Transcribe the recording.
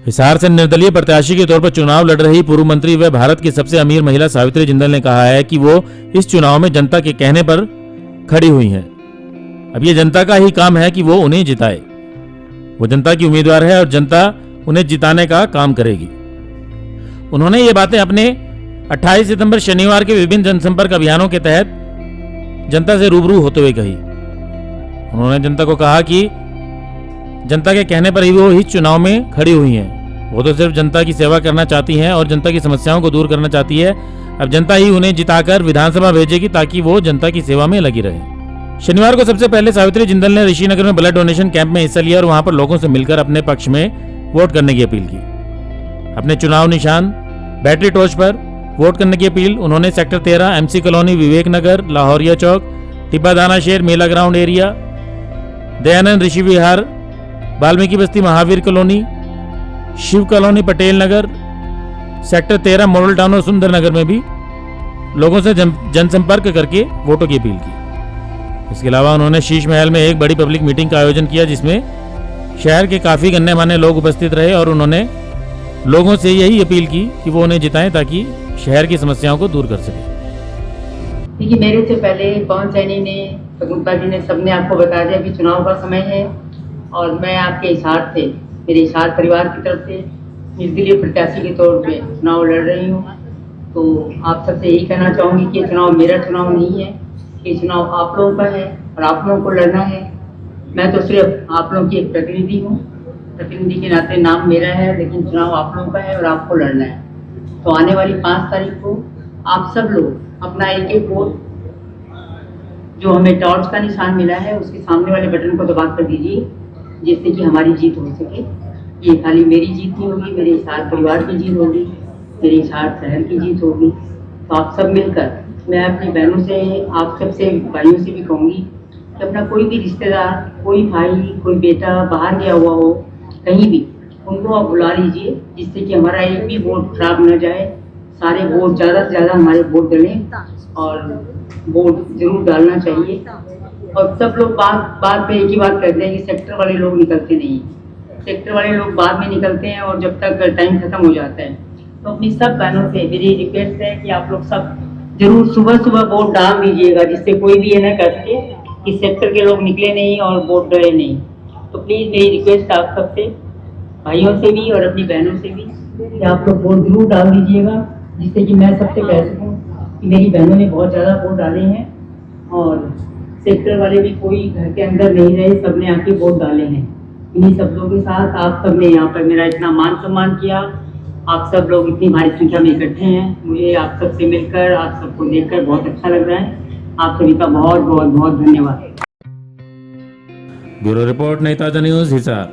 हिसार से निर्दलीय प्रत्याशी के तौर पर चुनाव लड़ रही पूर्व मंत्री व भारत की सबसे अमीर महिला सावित्री जिंदल ने कहा है कि वो इस चुनाव में जनता के कहने पर खड़ी हुई हैं। अब ये जनता का ही काम है कि वो उन्हें जिताए। वो जनता की उम्मीदवार है और जनता उन्हें जिताने का काम करेगी। उन्होंने ये बातें अपने 28 सितंबर शनिवार के विभिन्न जनसंपर्क अभियानों के तहत जनता से रूबरू होते हुए कही। उन्होंने जनता को कहा कि जनता के कहने पर ही वो इस चुनाव में खड़ी हुई हैं। वो तो सिर्फ जनता की सेवा करना चाहती हैं और जनता की समस्याओं को दूर करना चाहती है। अब जनता ही उन्हें जिताकर विधानसभा भेजेगी ताकि वो जनता की सेवा में लगी रहे। शनिवार को सबसे पहले सावित्री जिंदल ने ऋषिनगर में ब्लड डोनेशन कैंप में हिस्सा लिया और वहां पर लोगों से मिलकर अपने पक्ष में वोट करने की अपील की। अपने चुनाव निशान बैटरी टॉर्च पर वोट करने की अपील उन्होंने सेक्टर 13, MC कॉलोनी, विवेक नगर, लाहौरिया चौक, टिब्बा दाना शेर, मेला ग्राउंड एरिया, दयानंद ऋषि विहार, वाल्मीकि बस्ती, Mahavir colony, Shiv colony, Patel Nagar, sector 13, model town और सुंदर नगर में भी लोगों से जनसंपर्क करके वोटों की अपील की। इसके अलावा उन्होंने शीश महल में एक बड़ी पब्लिक मीटिंग का आयोजन किया जिसमें शहर के काफी गण्य मान्य लोग उपस्थित रहे और उन्होंने लोगों से यही अपील की कि वो उन्हें जिताएं ताकि शहर की समस्याओं को दूर कर सके। देखिए, मेरे से पहले पवन सैनी ने, शकुंतला जी ने, सबने आपको बता दिया कि चुनाव का समय है और मैं आपके हिसार से, मेरे हिसार परिवार की तरफ से निर्दलीय प्रत्याशी के तौर पे चुनाव लड़ रही हूँ। तो आप सबसे यही कहना चाहूँगी कि ये चुनाव मेरा चुनाव नहीं है, ये चुनाव आप लोगों का है और आप लोगों को लड़ना है। मैं तो सिर्फ आप लोगों की एक प्रतिनिधि हूँ, प्रतिनिधि के नाते नाम मेरा है, लेकिन चुनाव आप लोगों का है और आपको लड़ना है। तो आने वाली 5 तारीख को आप सब लोग अपना एक एक वोट जो हमें टॉर्च का निशान मिला है उसके सामने वाले बटन को दबा कर दीजिए जिससे कि हमारी जीत हो सके। ये खाली मेरी जीत नहीं होगी, मेरे हिसार परिवार की जीत होगी, मेरे हिसार शहर की जीत होगी। तो आप सब मिलकर, मैं अपनी बहनों से, आप सबसे भाइयों से भी कहूँगी कि अपना कोई भी रिश्तेदार, कोई भाई, कोई बेटा बाहर गया हुआ हो कहीं भी, उनको आप बुला लीजिए जिससे कि हमारा एक भी वोट खराब न जाए। सारे वोट ज़्यादा से ज़्यादा हमारे वोट डलें और वोट जरूर डालना चाहिए। और सब लोग बात पे एक ही बात कहते हैं कि सेक्टर वाले लोग निकलते नहीं, सेक्टर वाले लोग बाद में निकलते हैं और जब तक टाइम खत्म हो जाता है। तो अपनी सब बहनों से मेरी रिक्वेस्ट है कि आप लोग सब जरूर सुबह सुबह वोट डाल दीजिएगा जिससे कोई भी ये ना कह सके कि सेक्टर के लोग निकले नहीं और वोट डले नहीं। तो प्लीज़ मेरी रिक्वेस्ट आप सबसे, भाइयों से भी और अपनी बहनों से भी, कि आप लोग वोट जरूर डाल दीजिएगा जिससे कि मैं सबसे कह सकूँ कि मेरी बहनों ने बहुत ज़्यादा वोट डाले हैं और सेक्टर वाले भी कोई घर के अंदर नहीं रहे, सबने आके वोट डाले हैं। इन्हीं शब्दों के साथ आप सबने यहाँ पर मेरा इतना मान सम्मान किया, आप सब लोग इतनी भारी संख्या में इकट्ठे हैं, मुझे आप सबसे मिलकर, आप सबको देखकर बहुत अच्छा लग रहा है। आप सभी का बहुत बहुत बहुत धन्यवाद। ब्यूरो रिपोर्ट, नई ताजा न्यूज़, हिसार।